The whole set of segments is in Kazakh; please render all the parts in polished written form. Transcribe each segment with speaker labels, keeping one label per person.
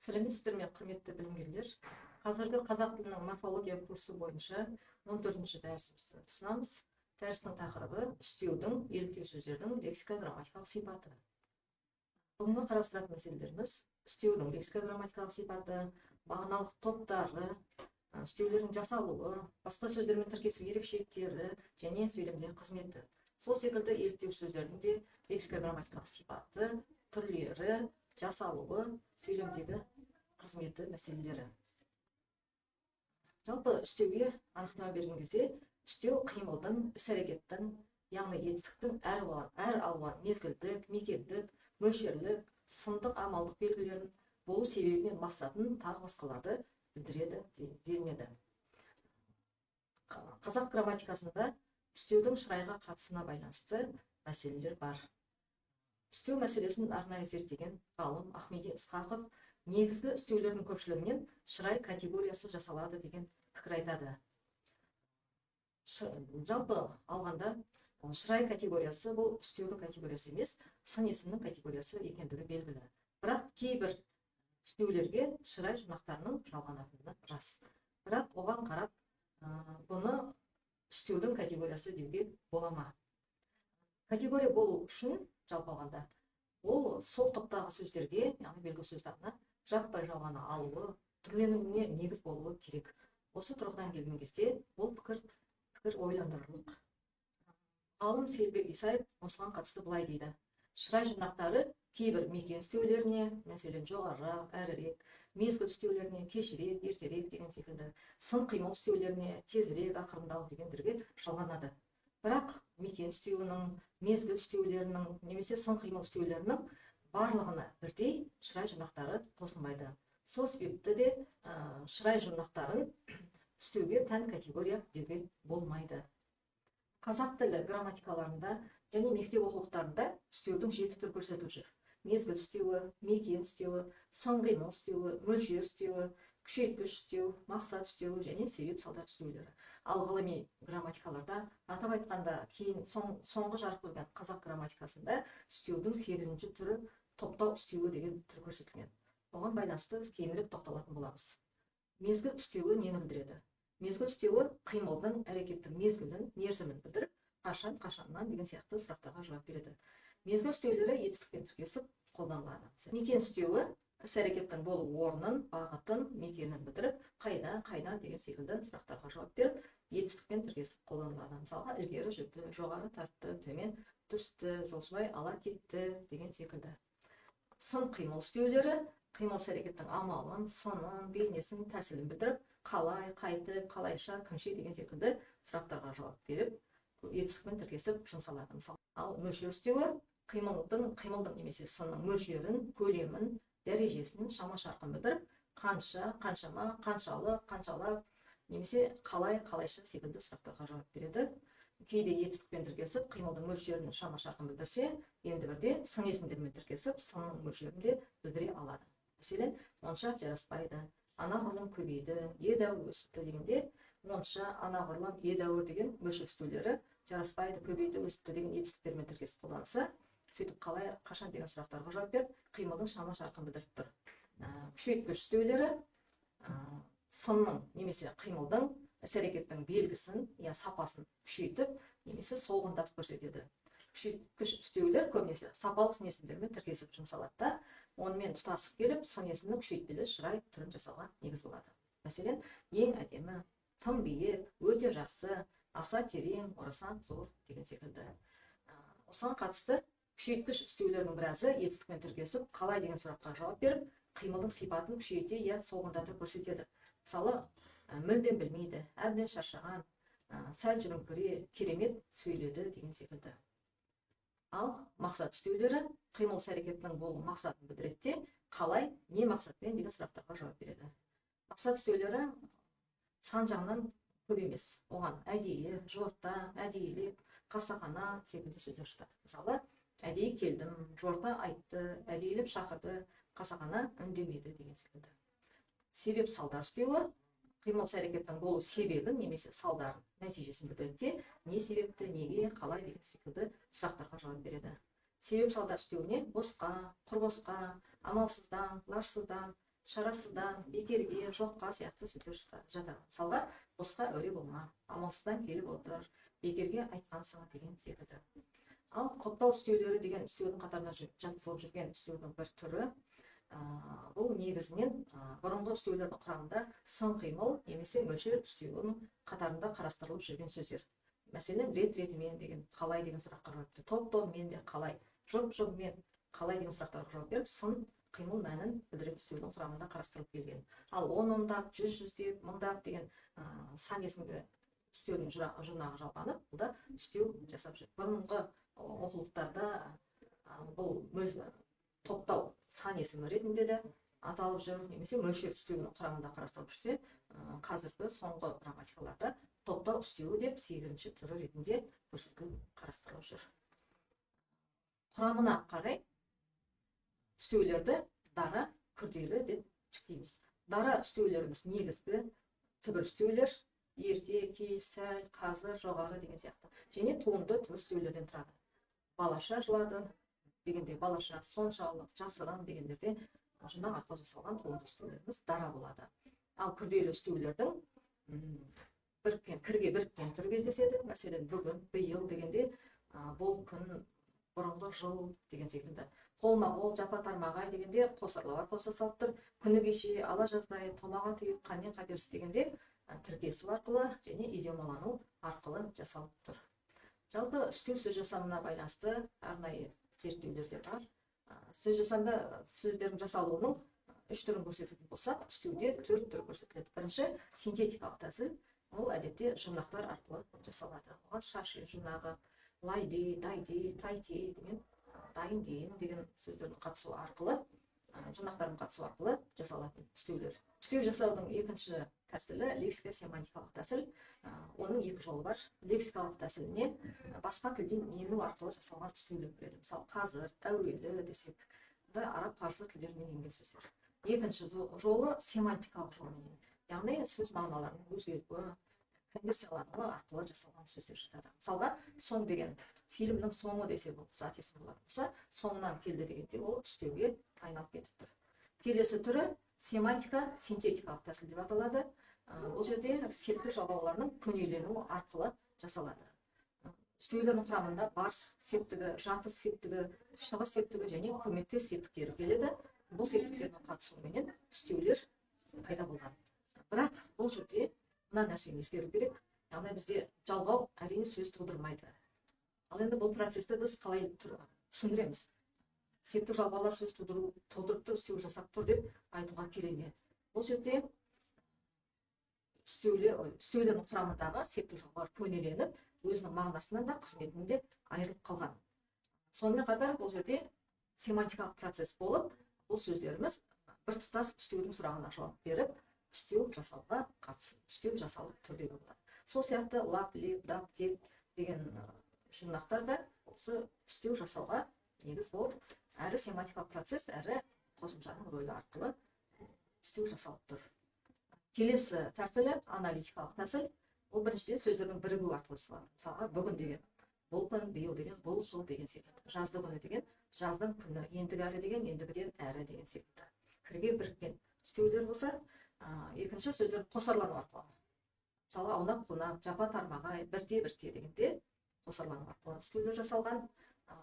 Speaker 1: Сәлеметсіздер ме, құрметті білімгерлер. Қазіргі қазақ тілінің морфология курсы бойынша 14-ші дәрісімізді ұсынамыз. Дәрістің тақырыбы үстеудің, еліктеу сөздердің лексика-грамматикалық сипаты. Бүгінгі қарастыратын мәселелеріміз үстеудің лексика-грамматикалық сипаты, мағыналық топтары, үстеулердің жасалуы, басқа сөздермен тіркесу ерекшеліктері және сөйлемдегі қызметі. Сол секілді еліктеу сөздердің де лексика-грамматикалық сипаты, түрлері, жасалуы, сөйлемдегі қызметі мәселелері. Жалпы үстеуге анықтама берген кезде, үстеу қимылдың, іс-әрекеттің, яғни етістіктің әр алуан мезгілдік, мекендік, мөлшерлік, сындық амалдық белгілерін, болу себебі мен мақсатын тағы басқаларды білдіреді делінеді. Қазақ грамматикасында үстеудің шырайға қатысына байланысты мәселелер бар. Үстеу мәселесін арнайы зерттеген ғалым Ахмеди Ысқақов негізгі үстеулердің көпшілігінен шырай категориясы жасалады деген пікір айтады. Жалпы алғанда шырай категориясы бұл үстеудің категориясы емес, сын есімнің категориясы екендігі белгілі. Бірақ кейбір үстеулерге шырай жұрнақтарының жалғанатыны рас. Бірақ оған қарап, бұны үстеудің категориясы деуге бола ма? Категория болу үшін жалпы алғанда, ол сол топтағы сөздерге, яғни белгі сөздеріне жаппай жалғана алуы, түрленуіне негіз болуы керек. Осы тұрғыдан келген кезде, бұл пікір ойландырарлық. Ғалым Селбек Исаев осыған қатысты былай дейді. Шырай жұрнақтары кейбір мекен үстеулеріне, мәселен жоғарырақ, әрірек, мезгіл үстеулеріне, кешірек, ертерек деген секілді, сын қимыл үстеулеріне, тезірек, ақырындау дегендерге жалғанады. Бірақ мекен үстеуінің, мезгіл үстеулерінің, немесе сын қимыл үстеулерінің барлығына бірдей шырай жұрнақтары қосылмайды. Сол себепті де шырай жұрнақтарын үстеуге тән категория деуге болмайды. Қазақ тілі грамматикаларында және мектеп оқулықтарында үстеудің 7 түрі көрсетіліп жүр. Мезгіл үстеуі, мекен үстеуі, сын қимыл үстеуі, мөлшер үстеуі, күшейткіш үстеу, мақсат үстеуі және себеп салдар үстеулері. Ал ғылыми грамматикаларда, атап айтқанда кейін соңғы жарық көрген қазақ грамматикасында үстеудің 8-ші түрі топтау үстеуі деген түр көрсетілген. Оған байланысты біз кейінірек тоқталатын боламыз. Мезгіл үстеуі нені білдіреді? Мезгіл үстеуі қимылдың, әрекеттің мезгілін, мерзімін білдіріп, қашаннан деген сияқты сұрақтарға жауап береді. Мезгіл үстеулері етістікпен тіркесіп қолданылады. Мекен үстеуі іс-әрекеттің болу орнын, бағытын, мекенін білдіріп, қайда деген секілді сұрақтарға жауап беріп, етістікпен тіркесіп қолданылады. Мысалға, ілгері жүрді, жоғары тартты, төмен түсті, жолшыбай ала кетті деген секілді. Сын қимыл үстеулері қимыл іс-әрекеттің амалын, сынын, бейнесін, тәсілін білдіріп, қалай, қайтып, қалайша, кімше деген секілді сұрақтарға жауап беріп, етістікпен тіркесіп жұмсалады. Ал мөлшер үстеуі қимылдың немесе сынның мөлшерін, көлемін, дәрежесін, шама-шарқын білдіріп, қанша, қаншама, қаншалы, қаншалап, немесе қалай, қалайша секілді сұрақтарға жауап береді. Кейде етістікпен тіркесіп, қимылдың мөлшерін, шама-шарқын білдірсе, енді бірде сын есімдермен тіркесіп, сынның мөлшерін де білдіре алады. Мәселен, онша жараспайды, анағұрлым көбейді, едәуір өсіпті дегенде, онша, анағұрлым, едәуір деген мөлшер үстеулері жараспайды, көбейді, өсіпті деген етістіктермен тіркесіп қолданса, сөйтіп қалай, қашан деген сұрақтарға жауап беріп, қимылдың шама-шарқын білдіріп тұр. Күшейткіш үстеулері сынның немесе қимылдың іс-әрекеттің белгісін, сапасын күшейтіп, немесе солғындатып көрсетеді. Күшейткіш үстеулер көбінесе сапалық сын есімдермен тіркесіп жұмсалады да, онымен тұтасып келіп, сын есімнің күшейтпелі шырай түрін жасауға негіз болады. Мәселен, ең әдемі, тым биік, өте жақсы, аса терең, орасан зор деген секілді. Осыған қатысты күшейткіш үстеулердің біразы етістікпен тіркесіп, қалай деген сұраққа жауап беріп, қимылдың сипатын күшейте солғындатып көрсетеді. Мысалы, мүлдем білмейді, әбден шаршаған, сәл жүріңкіре, керемет сөйледі деген секілді. Ал мақсат үстеулері қимыл іс-әрекеттің болу мақсатын білдіреді, қалай, не мақсатпен деген сұрақтарға жауап береді. Мақсат үстеулері сан жағынан көп емес. Оған әдейі, жорта, әдейілеп, қасақана секілді сөздер жатады. Мысалы, әдейі келдім, жорта айтты, әдейілеп шақырды, қасақана үндемеді деген секілді. Себеп салдар үстеуі қимыл әрекеттің болу себебін немесе салдарын, нәтижесін білдіреді, не себепті, неге, қалай деген секілді сұрақтарға жауап береді. Себеп салдар үстеуіне босқа, құр босқа, амалсыздан, лажсыздан, шарасыздан, бекерге, жоққа сияқты сөздер жатады. Мысалға, босқа әуре болма, амалсыздан келіп отыр, бекерге айтқансың деген секілді. Ал құптау үстеулері деген үстеудің қатарына жатқызылып жүрген үстеудің бір түрі, бұл негізінен бұрынғы үстеулердің құрамында сын қимыл немесе мөлшер үстеуінің қатарында қарастырылып жүрген сөздер. Мәселен, рет-ретімен деген, қалай деген сұраққа жауап беріп, топ-топмен де қалай, жұп-жұпмен қалай деген сұрақтарға жауап беріп, сын қимыл мәнін білдіретін үстеудің құрамында қарастырылып келген. Ал он-ондап, жүз-жүздеп, мыңдап деген сан есімді үстеудің жұрнағы жалғанып, бұл да үстеу жасап жүр. Бұрынғы оқулықтарда бұл топтау сан есімі ретінде де аталып жүр, немесе мөлшер үстеуінің құрамында қарастырылып жүрсе, қазіргі соңғы грамматикаларда топтау үстеуі деп 8-ші түрі ретінде көрсетіліп қарастырылып жүр. Құрамына қарай үстеулерді дара, күрделі деп жіктейміз. Дара үстеулеріміз негізгі түбір үстеулер, ерте, кеш, сәл, қазір, жоғары деген сияқты. Және туынды түбір үстеулерден тұрады. Балаша жылады дегенде, балаша, соншалық, жасырын дегендерде жұрнақ арқылы жасалған туынды үстеулеріміз дара болады. Ал күрделі үстеулердің кірге біріккен түрі кездеседі. Мәселен, бүгін, биыл дегенде, бұл күн, бұрынғы жыл деген секілді. Қолма-қол, жапа-тармағай дегенде қосарлау арқылы жасалып тұр. Күні кеше, ала жаздай, томаға түйіп, қаннен қаперсіз дегенде тіркесу арқылы және идиомалану арқылы жасалып тұр. Жалпы үстеу сөз жасамына байланысты арнайы зерттеулерде бар. Сөз жасамда сөздердің жасалуының 3 түрін көрсететін болсақ, үстеуде 4 түр көрсетіледі. Бірінші, синтетикалық тәсіл. Ол әдетте жұрнақтар арқылы жасалады. Оған шашы жұрнағы, лайди, дайди, тайти деген, дайын дейін деген сөздердің қатысуы арқылы, жұрнақтардың қатысуы арқылы жасалатын үстеулер. Үстеу жасаудың екінші тәсілі лексика-семантикалық тәсіл. Оның 2 жолы бар. Лексикалық тәсіліне басқа тілден ену арқылы жасалған үстеулер кіреді. Мысалы, қазір, әуелі десек, араб, парсы тілдерінен енген сөздер. Екінші жолы семантикалық жолы. Яғни сөз мағыналарының өзгеруі, конверсиялануы арқылы жасалған сөздер жатады. Мысалға, соң деген фильмнің соңы десе бұл зат есім болатын болса, соңынан келді дегенде ол үстеуге айналып кетіп тұр. Келесі түрі семантика синтетикалық тәсіл деп аталады. Бұл жерде септік жалғауларының көнеленуі арқылы жасалады. Үстеулердің құрамында барыс септігі, жатыс септігі, шығыс септігі және көмектес септіктері келеді. Бұл септіктердің қатысуымен үстеулер пайда болған. Бірақ бұл жерде мына нәрсені ескеру керек. Яғни бізде жалғау әрине сөз тудырмайды. Ал енді бұл процесті біз қалай түсіндіреміз? Септік жалғаулар сөз тудырыпты, үстеу жасап тұр деп айтуға келеді. Бұл жерде үстеулердің құрамындағы септік жалғаулар көнеленіп, өзінің мағынасынан да қызметінен де айырылып қалған. Сонымен қатар бұл жерде семантикалық процесс болып, бұл сөздеріміз бір тұтас үстеудің сұрағына жауап беріп, үстеу жасауға қатысып, үстеу жасалып тұр деуге болады. Сол сияқты лап, леп, дап, деп деген жұрнақтарда осы үстеу жасауға негіз болып, әрі семантикалық процесс, әрі қосымшаның рөлі арқылы үстеу жасалып тұр. Келесі тәсілі аналитикалық тәсіл. Ол біріншіден сөздердің бірігуі арқылы жасалады. Мысалға, бүгін деген, бұл күн, биыл деген, бұл жыл деген секілді. Жазды күні деген, жаздың күні, ендігі әрі деген, ендігіден әрі деген секілді. Кірге біріккен үстеулер болса, екінші сөздер қосарлану арқылы. Мысалға, аунап, қунап, жапа-тармағай, бірте-бірте дегенде қосарлану арқылы үстеулер жасалған.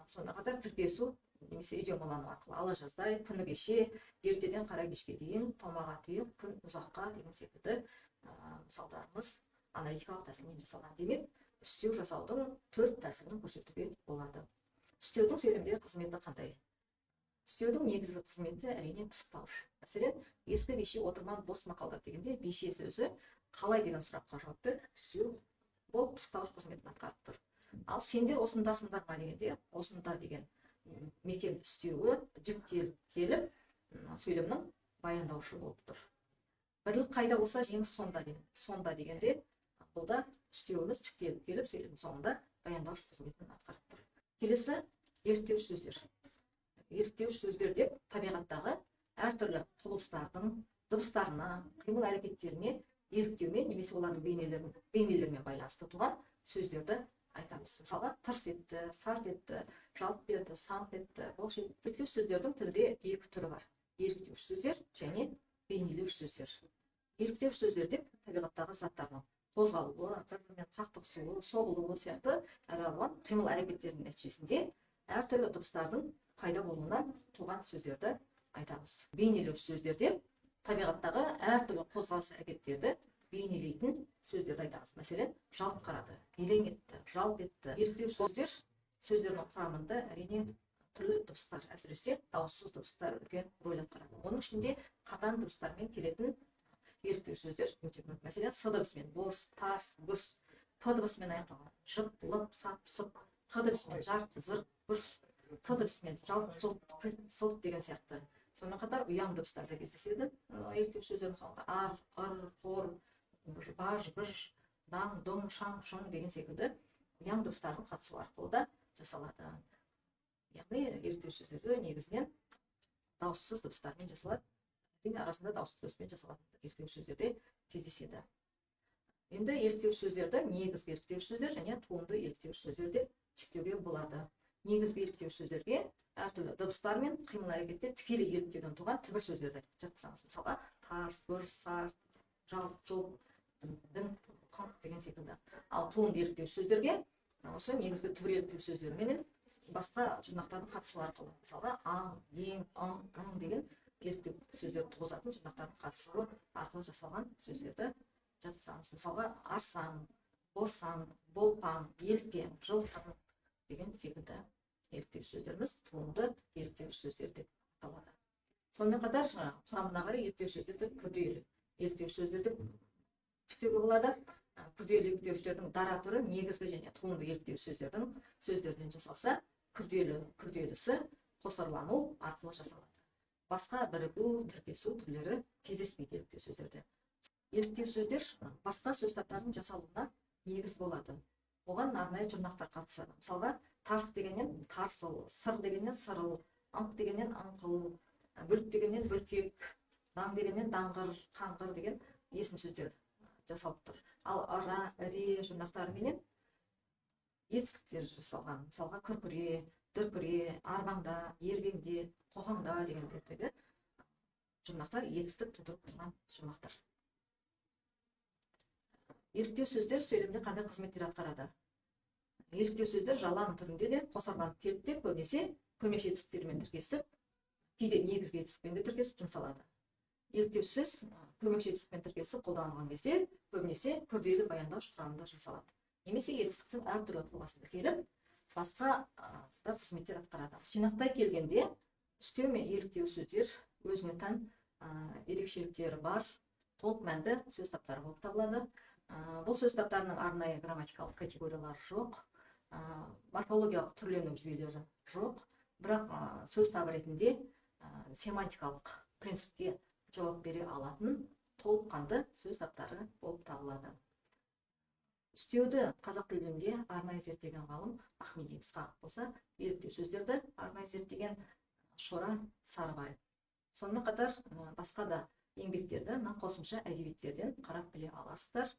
Speaker 1: Сонымен қатар тіркесу немесе идиомалану арқылы. Ала жаздай, күні кеше, ертеден қара кешке дейін, томаға түйіп, күн ұзаққа деген секілді мысалдарымыз аналитикалық тәсілмен жасалған. Демек, үстеу жасаудың 4 тәсілін көрсетуге болады. Үстеудің сөйлемдегі қызметі қандай? Үстеудің негізгі қызметі әрине пысықтауыш. Мәселен, ескі беше отырман бос мақалдар дегенде беше сөзі қалай деген сұраққа жауап беріп, үстеу болып пысықтауыш қызметін атқарып тұр. Ал сендер осындасыңдар ма дегенде, осында деген мекен үстеуі жіктеліп келіп, сөйлемнің баяндаушы болып тұр. Бірлік қайда болса, жеңіс сонда дегенде, бұл да үстеуіміз жіктеліп келіп, сөйлемнің соңында баяндаушы қызметін атқарып тұр. Келесі еліктеуіш сөздер. Еліктеуіш сөздер деп табиғаттағы әртүрлі құбылыстардың дыбыстарына, қимыл әрекеттеріне еліктеумен немесе олардың бейнелерімен байланысты туған сөздерді айтамыз. Мысалға, тырс етті, сарт етті, жалт берді, самп етті. Еліктеуіш сөздердің тілде екі түрі бар. Еліктеуіш сөздер және бейнелеуіш сөздер. Еліктеуіш сөздер деп табиғаттағы заттардың қозғалуы, бір-бірімен қақтығысуы, соғылуы сияқты әралуан қимыл әрекеттерінің нәтижесінде әртүрлі дыбыстардың пайда болуынан туған сөздерді айтамыз. Бейнелеуіш сөздер деп табиғаттағы әртүрлі қозғалыс әрекеттерді бейнелейтін сөздерді айтамыз. Мәселен, жалт қарады, елең етті, жалп етті. Еліктеуіш сөздер сөздердің құрамында әрине түрлі дыбыстар, әсіресе дауыссыз дыбыстар үлкен рөл атқарады. Оның ішінде қатаң дыбыстармен келетін еліктеуіш сөздер өте көп. Мәселен, с дыбысымен борс, тарс, гүрс, п дыбысымен аяқталған жып, лып, сап, сып, қ дыбысымен жарқ, зырқ, гүрс, т дыбысымен жалт, жұлт, кілт, сылт деген сияқты. Сонымен қатар ұяң дыбыстар да кездеседі. Еліктеуіш сөздердің соңында ар, ыр, қор, баж, быж, даң, доң, шаң, шұң деген секілді ұяң дыбыстардың қатысуы арқылы да жасалады. Яғни еліктеуіш сөздерді негізінен дауыссыз дыбыстармен жасалады. Арасында дауыссыз дыбыспен жасалатын еліктеуіш сөздерде кездеседі. Енді еліктеуіш сөздерді негізгі еліктеуіш сөздер және туынды еліктеуіш сөздер деп жіктеуге болады. Негізгі еліктеуіш сөздерге әртүрлі дыбыстар мен қимыл әрекетте тікелей еліктеуден туған түбір сөздерді жатқызамыз. Мысалға, тарс, гүрс, сарт, жалт, жұлт, дін, қыңқ деген секілді. Ал туынды еліктеуіш сөздерге осы негізгі түбір еліктеуіш сөздер менен басқа жұрнақтардың қатысуы арқылы. Мысалға, аң, ең, ың деген еліктеуіш сөздерді туғызатын жұрнақтардың қатысуы арқылы жасалған сөздерді жатқызамыз. Мысалға, арсаң, борсаң, болпаң, елпең, жылпаң деген секілді еліктеуіш сөздеріміз туынды еліктеуіш сөздер деп аталады. Сонымен қатар құрамына қарай еліктеуіш сөздерді күрделі еліктеуіш сөздер деп жіктеуге болады. Күрделі еліктеуіштердің дара түрі негізгі және туынды еліктеуіш сөздерден жасалса, күрделісі қосарлану арқылы жасалады. Басқа бірігу, тіркесу түрлері кездеспейді еліктеуіш сөздерде. Еліктеуіш сөздер басқа сөз таптарының жасалуына негіз болады. Оған арнайы жұрнақтар қатысады. Мысалға, тарс дегеннен тарсыл, сыр дегеннен сырыл, аңқ дегеннен аңқыл, бүлк дегеннен бүлкек, даң дегеннен даңғыр, қаңғыр деген есім сөздер жасалып тұр. Ал ара, іре жұрнақтарыменен етістіктер жасалған. Мысалға, күркіре, дүркіре, арбаңда, ербеңде, қоқаңда дегендердегі жұрнақтар етістік тудырып тұрған жұрнақтар. Еліктеу сөздер сөйлемде қандай қызметтер атқарады? Еліктеу сөздер жалаң түрінде де қосарланып келіп те көбінесе көмекші етістіктермен тіркесіп, кейде негізгі етістікпен де тіркесіп жұмсалады. Еліктеу сөз көмекші етістікпен тіркесіп қолданылған кезде көбінесе күрделі баяндауыш құрамында жұмсалады. Немесе етістіктің әртүрлі тұлғасын келіп, басқа да қызметтер атқарады. Жинақтай келгенде үстеу мен еліктеу сөздер өзіне тән ерекшеліктері бар, толық мәнді сөз таптары болып табылады. Бұл сөз таптарының арнайы грамматикалық категориялары жоқ, морфологиялық түрлену жүйелері жоқ, бірақ сөз табы ретінде семантикалық принципке жауап бере алатын толыққанды сөз таптары болып табылады. Үстеуді қазақ тілінде арнайы зерттеген ғалым Ахмеди Исқақов болса, еліктеу сөздерді арнайы зерттеген Шора Сарыбаев. Сонымен қатар басқа да еңбектерді қосымша әдебиеттерден қарап біле аласыздар.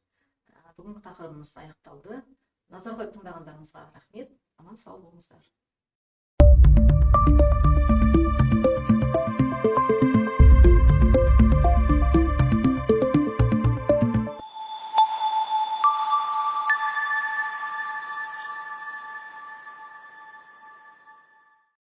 Speaker 1: Бүгінгі тақырыбымыз аяқталды. Назар қойып тыңдағандарыңызға рахмет. Аман сау болыңыздар.